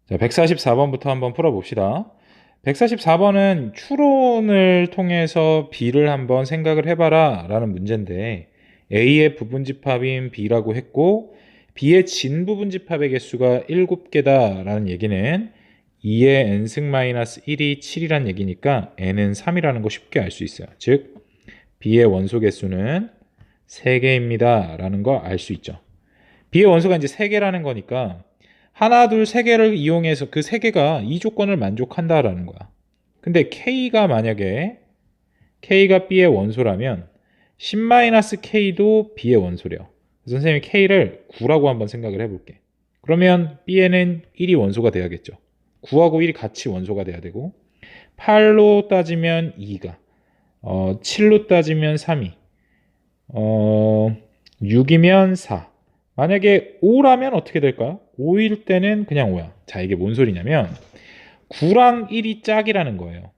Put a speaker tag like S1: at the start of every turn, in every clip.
S1: 자, 144번부터 한번 풀어봅시다. 144번은 추론을 통해서 B를 한번 생각을 해봐라 라는 문제인데 A의 부분집합인 B라고 했고 B의 진부분집합의 개수가 7개다 라는 얘기는 2의 n승 마이너스 1이 7이란 얘기니까 n은 3이라는 거 쉽게 알 수 있어요. 즉 B의 원소 개수는 3개입니다 라는 거 알 수 있죠. B의 원소가 이제 3개라는 거니까 하나, 둘, 세 개를 이용해서 그 세 개가 이 조건을 만족한다라는 거야. 근데 K가 만약에 K가 B의 원소라면 10-K도 B의 원소래요. 그래서 선생님이 K를 9라고 한번 생각을 해볼게. 그러면 B에는 1이 원소가 돼야겠죠. 9하고 1이 같이 원소가 돼야 되고 8로 따지면 2가 7로 따지면 3이 6이면 4. 만약에 5라면 어떻게 될까요? 5일 때는 그냥 5야. 자, 이게 뭔 소리냐면 9랑 1이 짝이라는 거예요.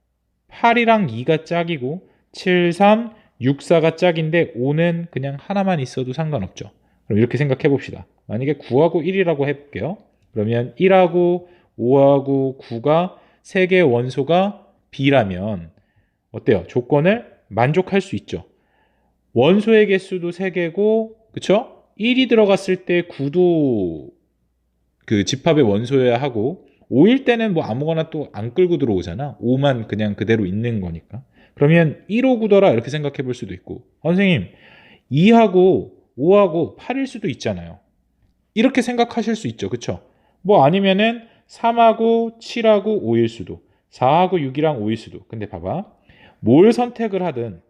S1: 8이랑 2가 짝이고 7, 3, 6, 4가 짝인데 5는 그냥 하나만 있어도 상관없죠. 그럼 이렇게 생각해 봅시다. 만약에 9하고 1이라고 해볼게요. 그러면 1하고 5하고 9가 세 개의 원소가 B라면 어때요? 조건을 만족할 수 있죠. 원소의 개수도 3개고 그쵸? 1이 들어갔을 때 9도 그 집합의 원소여야 하고 5일 때는 뭐 아무거나 또 안 끌고 들어오잖아. 5만 그냥 그대로 있는 거니까. 그러면 1호 구더라 이렇게 생각해 볼 수도 있고 선생님 2하고 5하고 8일 수도 있잖아요. 이렇게 생각하실 수 있죠. 그쵸? 뭐 아니면은 3하고 7하고 5일 수도 4하고 6이랑 5일 수도. 근데 봐봐. 뭘 선택을 하든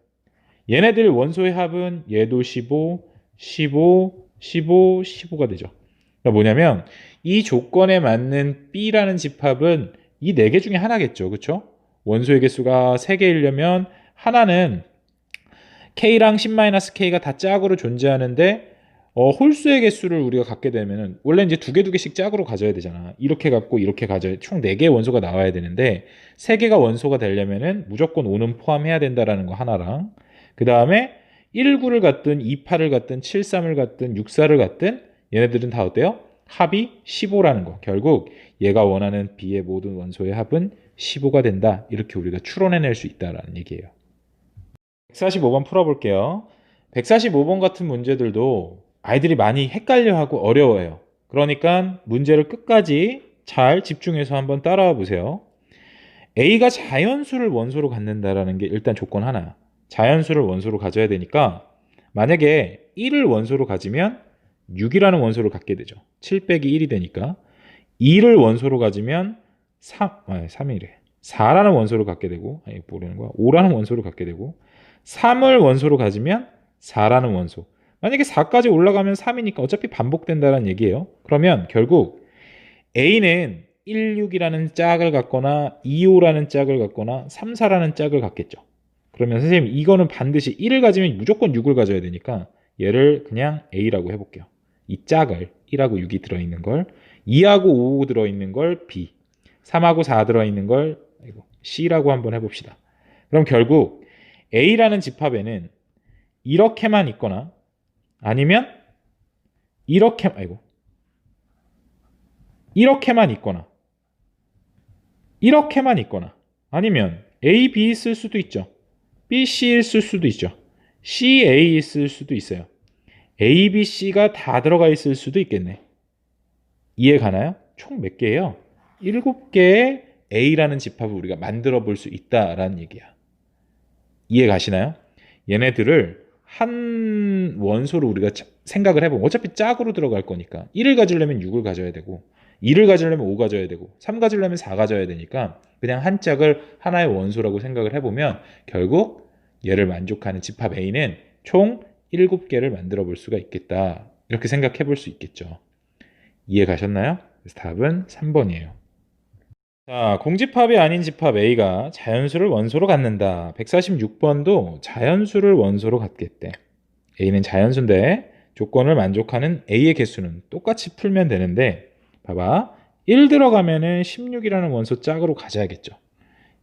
S1: 얘네들 원소의 합은 얘도 15, 15, 15, 15가 되죠. 그러니까 뭐냐면 이 조건에 맞는 B라는 집합은 이 네 개 중에 하나겠죠. 그렇죠? 원소의 개수가 3개이려면 하나는 K랑 10-K가 다 짝으로 존재하는데 홀수의 개수를 우리가 갖게 되면은 원래 이제 두 개씩 짝으로 가져야 되잖아. 이렇게 갖고 이렇게 가져야 총 4개의 원소가 나와야 되는데 3개가 원소가 되려면은 무조건 5는 포함해야 된다라는 거 하나랑 그다음에 19를 갖든 28을 갖든 73을 갖든 64를 갖든 얘네들은 다 어때요? 합이 15라는 거. 결국 얘가 원하는 B의 모든 원소의 합은 15가 된다. 이렇게 우리가 추론해낼 수 있다라는 얘기예요. 145번 풀어볼게요. 145번 같은 문제들도 아이들이 많이 헷갈려하고 어려워해요. 그러니까 문제를 끝까지 잘 집중해서 한번 따라와 보세요. A가 자연수를 원소로 갖는다라는 게 일단 조건 하나야. 자연수를 원소로 가져야 되니까 만약에 1을 원소로 가지면 6이라는 원소를 갖게 되죠. 7 빼기 1이 되니까 2를 원소로 가지면 3이래. 4라는 원소를 갖게 되고 모르는 거야. 5라는 원소를 갖게 되고 3을 원소로 가지면 4라는 원소. 만약에 4까지 올라가면 3이니까 어차피 반복된다는 얘기예요. 그러면 결국 A는 16이라는 짝을 갖거나 25라는 짝을 갖거나 34라는 짝을 갖겠죠. 그러면 선생님 이거는 반드시 1을 가지면 무조건 6을 가져야 되니까 얘를 그냥 A라고 해볼게요. 이 짝을 1하고 6이 들어있는 걸 2하고 5 들어있는 걸 B 3하고 4 들어있는 걸 C라고 한번 해봅시다. 그럼 결국 A라는 집합에는 이렇게만 있거나 아니면 이렇게만 있거나 이렇게만 있거나 아니면 A, B 있을 수도 있죠. B, C 있을 수도 있죠. C, A 있을 수도 있어요. A, B, C가 다 들어가 있을 수도 있겠네. 이해 가나요? 총 몇 개예요? 7개의 A라는 집합을 우리가 만들어 볼 수 있다라는 얘기야. 이해 가시나요? 얘네들을 한 원소로 우리가 생각을 해보면 어차피 짝으로 들어갈 거니까 1을 가지려면 6을 가져야 되고 2를 가지려면 5 가져야 되고 3 가지려면 4 가져야 되니까 그냥 한 짝을 하나의 원소라고 생각을 해보면 결국 얘를 만족하는 집합 A는 총 7개를 만들어 볼 수가 있겠다. 이렇게 생각해 볼 수 있겠죠. 이해 가셨나요? 그래서 답은 3번이에요. 자, 공집합이 아닌 집합 A가 자연수를 원소로 갖는다. 146번도 자연수를 원소로 갖겠대. A는 자연수인데 조건을 만족하는 A의 개수는 똑같이 풀면 되는데 봐봐. 1 들어가면은 16이라는 원소 짝으로 가져야겠죠.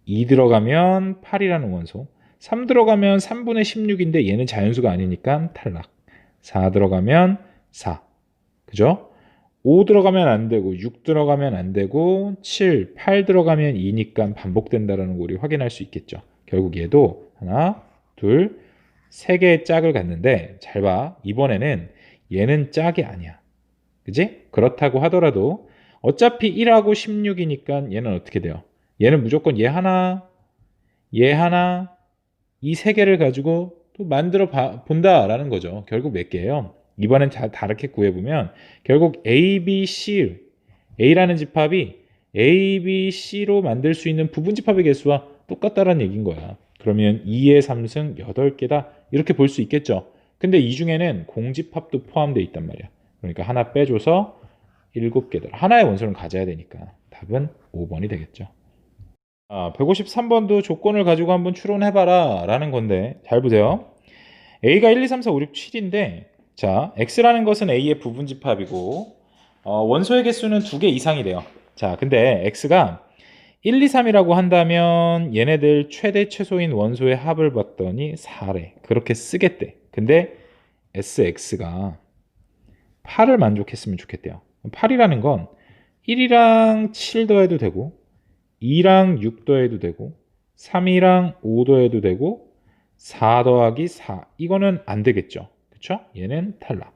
S1: 2 들어가면 8이라는 원소. 3 들어가면 3분의 16인데 얘는 자연수가 아니니까 탈락. 4 들어가면 4. 그죠? 5 들어가면 안 되고 6 들어가면 안 되고 7, 8 들어가면 2니까 반복된다라는 거 우리 확인할 수 있겠죠. 결국 얘도 하나, 둘, 세 개의 짝을 갖는데 잘 봐. 이번에는 얘는 짝이 아니야. 그지? 그렇다고 하더라도 어차피 1하고 16이니까 얘는 어떻게 돼요? 얘는 무조건 얘 하나, 얘 하나, 이 세 개를 가지고 또 만들어 본다라는 거죠. 결국 몇 개예요? 이번엔 다르게 구해보면 결국 A, B, C, A라는 집합이 A, B, C로 만들 수 있는 부분집합의 개수와 똑같다라는 얘기인 거야. 그러면 2의 3승 8개다 이렇게 볼 수 있겠죠. 근데 이 중에는 공집합도 포함되어 있단 말이야. 그러니까 하나 빼줘서 7개다. 하나의 원소는 가져야 되니까 답은 5번이 되겠죠. 153번도 조건을 가지고 한번 추론해봐라 라는 건데 잘 보세요. A가 1, 2, 3, 4, 5, 6, 7인데 자, X라는 것은 A의 부분집합이고 원소의 개수는 2개 이상이 돼요. 자, 근데 X가 1, 2, 3이라고 한다면 얘네들 최대 최소인 원소의 합을 봤더니 4래. 그렇게 쓰겠대. 근데 SX가 8을 만족했으면 좋겠대요. 8이라는 건 1이랑 7 더해도 되고 2랑 6 더해도 되고 3이랑 5 더해도 되고 4 더하기 4 이거는 안 되겠죠. 그쵸? 얘는 탈락.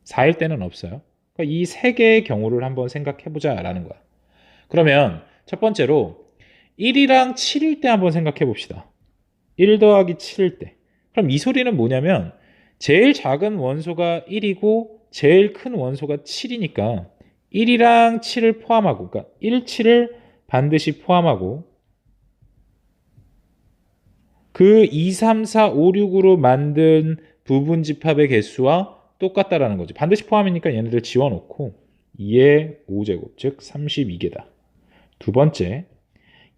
S1: 4일 때는 없어요. 그러니까 이 세 개의 경우를 한번 생각해보자 라는 거야. 그러면 첫 번째로 1이랑 7일 때 한번 생각해 봅시다. 1 더하기 7일 때. 그럼 이 소리는 뭐냐면 제일 작은 원소가 1이고 제일 큰 원소가 7이니까 1이랑 7을 포함하고 그러니까 1, 7을 반드시 포함하고 그 2, 3, 4, 5, 6으로 만든 부분집합의 개수와 똑같다라는 거지. 반드시 포함이니까 얘네들 지워놓고 2의 5제곱 즉 32개다. 두 번째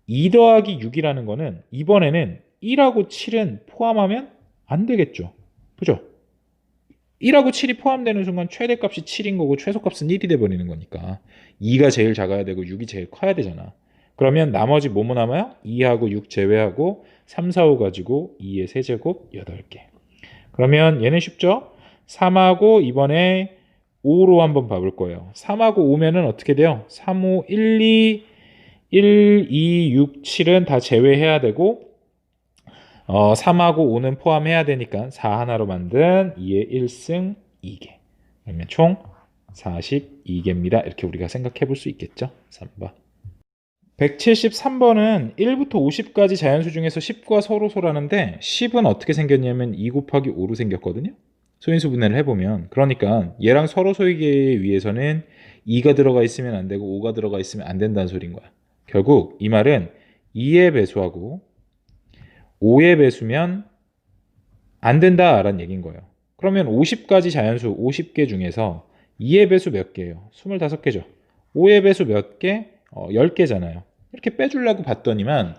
S1: 2 더하기 6이라는 거는 이번에는 1하고 7은 포함하면 안 되겠죠. 그죠? 1하고 7이 포함되는 순간 최대값이 7인 거고 최소값은 1이 돼버리는 거니까 2가 제일 작아야 되고 6이 제일 커야 되잖아. 그러면 나머지 뭐뭐 남아요? 2하고 6 제외하고 3, 4, 5 가지고 2의 세제곱 8개. 그러면 얘는 쉽죠? 3하고 이번에 5로 한번 봐볼 거예요. 3하고 5면은 어떻게 돼요? 3, 5, 1, 2, 1, 2, 6, 7은 다 제외해야 되고 3하고 5는 포함해야 되니까 4 하나로 만든 2의 1승 2개. 그러면 총 42개입니다. 이렇게 우리가 생각해 볼 수 있겠죠? 3번. 173번은 1부터 50까지 자연수 중에서 10과 서로소라는데 10은 어떻게 생겼냐면 2 곱하기 5로 생겼거든요. 소인수 분해를 해보면 그러니까 얘랑 서로소이기 위해서는 2가 들어가 있으면 안 되고 5가 들어가 있으면 안 된다는 소리인 거야. 결국 이 말은 2의 배수하고 5의 배수면 안 된다라는 얘기인 거예요. 그러면 50까지 자연수 50개 중에서 2의 배수 몇 개예요? 25개죠. 5의 배수 몇 개? 10개잖아요. 이렇게 빼주려고 봤더니만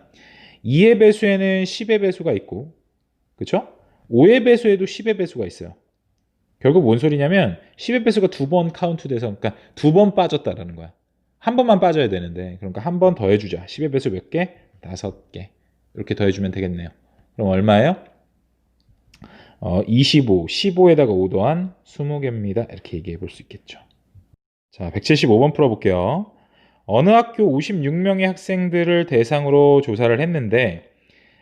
S1: 2의 배수에는 10의 배수가 있고 그렇죠? 5의 배수에도 10의 배수가 있어요. 결국 뭔 소리냐면 10의 배수가 2번 카운트돼서 그러니까 2번 빠졌다라는 거야. 한 번만 빠져야 되는데 그러니까 한 번 더해주자. 10의 배수 몇 개? 5개. 이렇게 더해주면 되겠네요. 그럼 얼마예요? 25, 15에다가 5 더한 20개입니다. 이렇게 얘기해 볼 수 있겠죠. 자, 175번 풀어볼게요. 어느 학교 56명의 학생들을 대상으로 조사를 했는데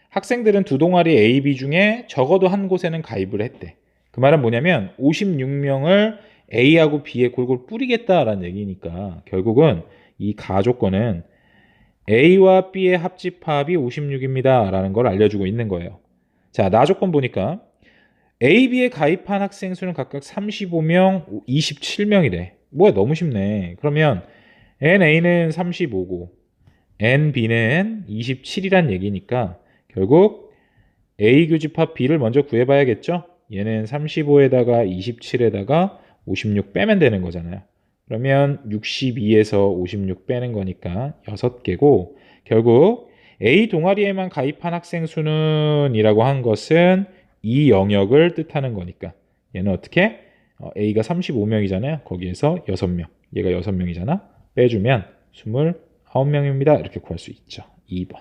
S1: 학생들은 두 동아리 A, B 중에 적어도 한 곳에는 가입을 했대. 그 말은 뭐냐면 56명을 A하고 B에 골고루 뿌리겠다라는 얘기니까 결국은 이 가조건은 A와 B의 합집합이 56입니다. 라는 걸 알려주고 있는 거예요. 자, 나 조건 보니까 A, B에 가입한 학생 수는 각각 35명, 27명이래. 뭐야, 너무 쉽네. 그러면 NA는 35고 NB는 27이란 얘기니까 결국 A 교집합 B를 먼저 구해봐야겠죠? 얘는 35에다가 27에다가 56 빼면 되는 거잖아요. 그러면 62에서 56 빼는 거니까 6개고 결국 A 동아리에만 가입한 학생 수는 이라고 한 것은 이 영역을 뜻하는 거니까 얘는 어떻게? A가 35명이잖아요. 거기에서 6명. 얘가 6명이잖아. 빼주면 29명입니다. 이렇게 구할 수 있죠. 2번.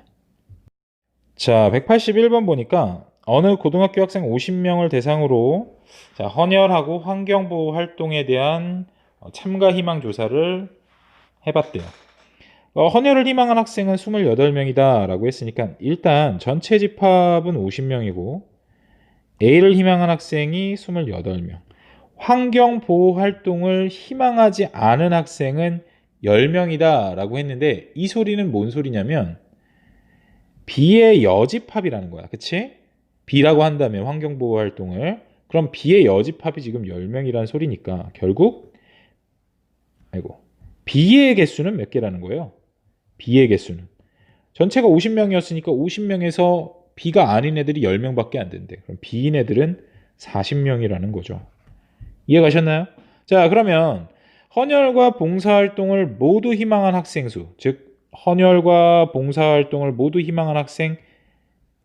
S1: 자, 181번 보니까 어느 고등학교 학생 50명을 대상으로 자, 헌혈하고 환경보호 활동에 대한 참가 희망 조사를 해봤대요. 헌혈을 희망한 학생은 28명이다 라고 했으니까 일단 전체 집합은 50명이고 A를 희망한 학생이 28명. 환경보호 활동을 희망하지 않은 학생은 10명이다 라고 했는데 이 소리는 뭔 소리냐면 B의 여집합이라는 거야. 그치? B라고 한다면 환경보호 활동을 그럼 B의 여집합이 지금 10명이라는 소리니까 결국 B의 개수는 몇 개라는 거예요? B의 개수는 전체가 50명이었으니까 50명에서 B가 아닌 애들이 10명밖에 안 된대. 그럼 B인 애들은 40명이라는 거죠. 이해가셨나요? 자, 그러면 헌혈과 봉사활동을 모두 희망한 학생 수, 즉 헌혈과 봉사활동을 모두 희망한 학생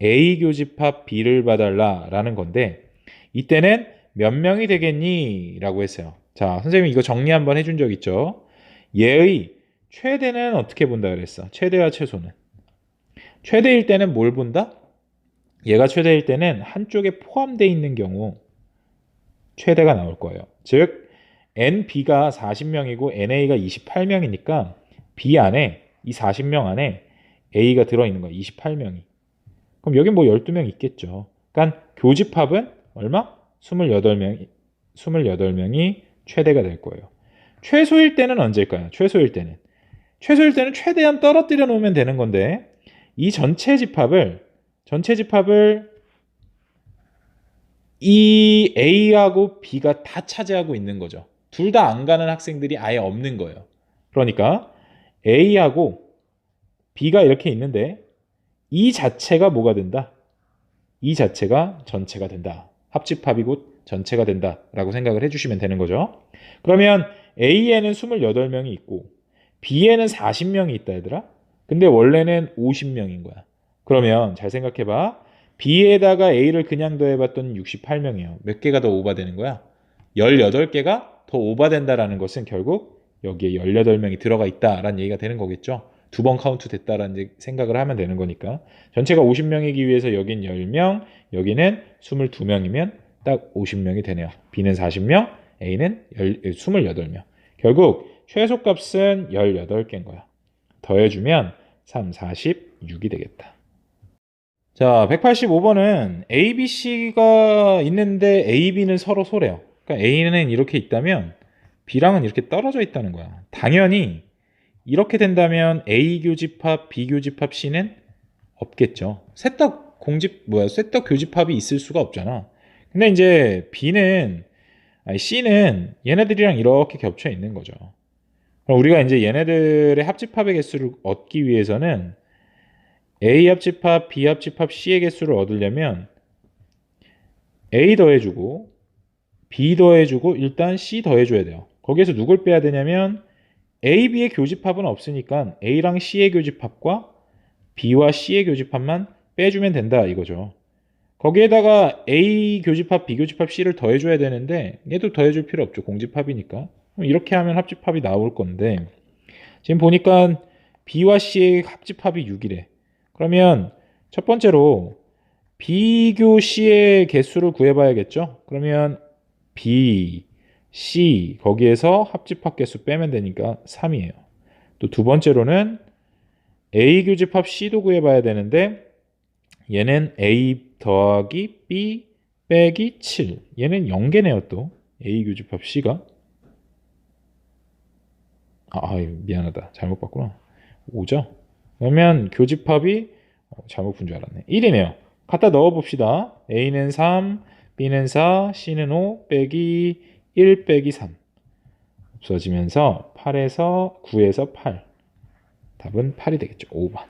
S1: A 교집합 B를 봐달라라는 건데 이때는 몇 명이 되겠니? 라고 했어요. 자, 선생님이 이거 정리 한번 해준 적 있죠? 얘의 최대는 어떻게 본다 그랬어? 최대와 최소는. 최대일 때는 뭘 본다? 얘가 최대일 때는 한쪽에 포함되어 있는 경우 최대가 나올 거예요. 즉 NB가 40명이고 NA가 28명이니까 B 안에 이 40명 안에 A가 들어있는 거야. 28명이. 그럼 여기 뭐 12명 있겠죠. 그러니까 교집합은 얼마? 28명이 최대가 될 거예요. 최소일 때는 언제일까요? 최소일 때는 최대한 떨어뜨려 놓으면 되는 건데 이 전체 집합을 이 A하고 B가 다 차지하고 있는 거죠. 둘 다 안 가는 학생들이 아예 없는 거예요. 그러니까 A하고 B가 이렇게 있는데 이 자체가 뭐가 된다? 이 자체가 전체가 된다. 합집합이 곧 전체가 된다라고 생각을 해주시면 되는 거죠. 그러면 A에는 28명이 있고 B에는 40명이 있다 얘들아. 근데 원래는 50명인 거야. 그러면 잘 생각해봐. B에다가 A를 그냥 더해봤더니 68명이에요. 몇 개가 더 오버되는 거야? 18개가 더 오버된다라는 것은 결국 여기에 18명이 들어가 있다라는 얘기가 되는 거겠죠. 두 번 카운트 됐다라는 생각을 하면 되는 거니까. 전체가 50명이기 위해서 여긴 10명, 여기는 22명이면 딱 50명이 되네요. B는 40명, A는 28명. 결국 최소값은 18개인 거야. 더해주면 3, 46이 되겠다. 자, 185번은 A, B, C가 있는데 A, B는 서로 소래요. 그러니까 A는 이렇게 있다면 B랑은 이렇게 떨어져 있다는 거야. 당연히 이렇게 된다면 A 교집합, B 교집합, C는 없겠죠. 셋다 교집합이 있을 수가 없잖아. 근데 이제 C는 얘네들이랑 이렇게 겹쳐 있는 거죠. 그럼 우리가 이제 얘네들의 합집합의 개수를 얻기 위해서는 A 합집합, B 합집합, C의 개수를 얻으려면 A 더해주고 B 더해주고 일단 C 더해줘야 돼요. 거기에서 누굴 빼야 되냐면 A, B의 교집합은 없으니까 A랑 C의 교집합과 B와 C의 교집합만 빼주면 된다 이거죠. 거기에다가 A 교집합, B 교집합, C를 더해줘야 되는데 얘도 더해줄 필요 없죠. 공집합이니까. 이렇게 하면 합집합이 나올 건데 지금 보니까 B와 C의 합집합이 6이래. 그러면 첫 번째로 B교 C의 개수를 구해봐야겠죠. 그러면 B, C 거기에서 합집합 개수 빼면 되니까 3이에요. 또 두 번째로는 A 교집합 C도 구해봐야 되는데 얘는 A 더하기 B 빼기 7. 얘는 0개네요 또. A 교집합 C가. 미안하다. 잘못 봤구나. 5죠? 그러면 교집합이 잘못 본 줄 알았네. 1이네요. 갖다 넣어봅시다. A는 3, B는 4, C는 5 빼기 1 빼기 3. 없어지면서 9에서 8. 답은 8이 되겠죠. 5번.